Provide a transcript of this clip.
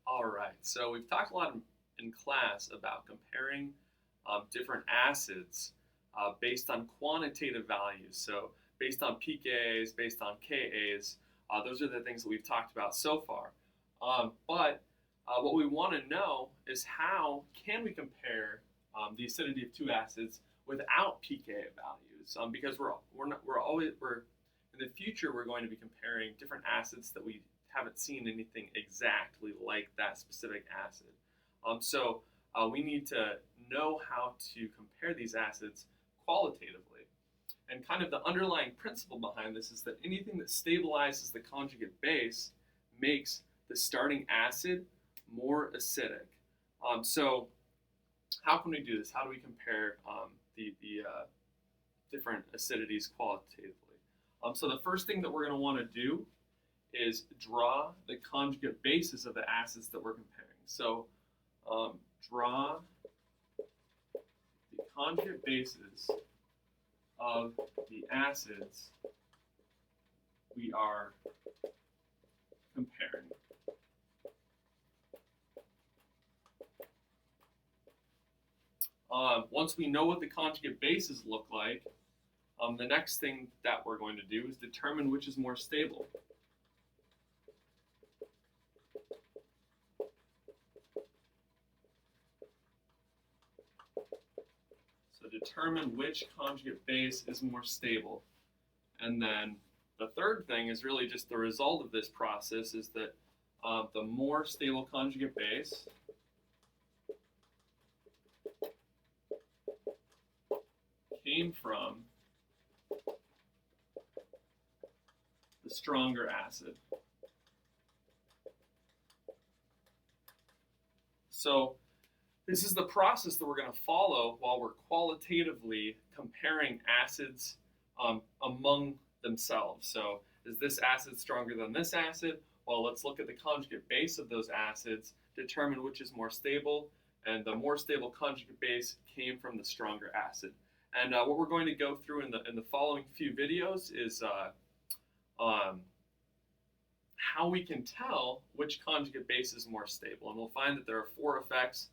All right, so we've talked a lot in class about comparing different acids based on quantitative values. So based on pKa's, based on Ka's, those are the things that we've talked about so far. But what we want to know is how can we compare the acidity of two acids without pKa values? Because we're in the future we're going to be comparing different acids that we haven't seen anything exactly like that specific acid. So we need to know how to compare these acids qualitatively. And kind of the underlying principle behind this is that anything that stabilizes the conjugate base makes the starting acid more acidic. So how can we do this? How do we compare the different acidities qualitatively? So the first thing that we're going to want to do is draw the conjugate bases of the acids that we're comparing. So draw the conjugate bases of the acids we are comparing. Once we know what the conjugate bases look like, the next thing that we're going to do is determine which is more stable. So determine which conjugate base is more stable. And then the third thing is really just the result of this process is that the more stable conjugate base came from the stronger acid. So this is the process that we're going to follow while we're qualitatively comparing acids among themselves. So is this acid stronger than this acid? Well, let's look at the conjugate base of those acids, determine which is more stable, and the more stable conjugate base came from the stronger acid. And what we're going to go through in the following few videos is um, how we can tell which conjugate base is more stable. And we'll find that there are four effects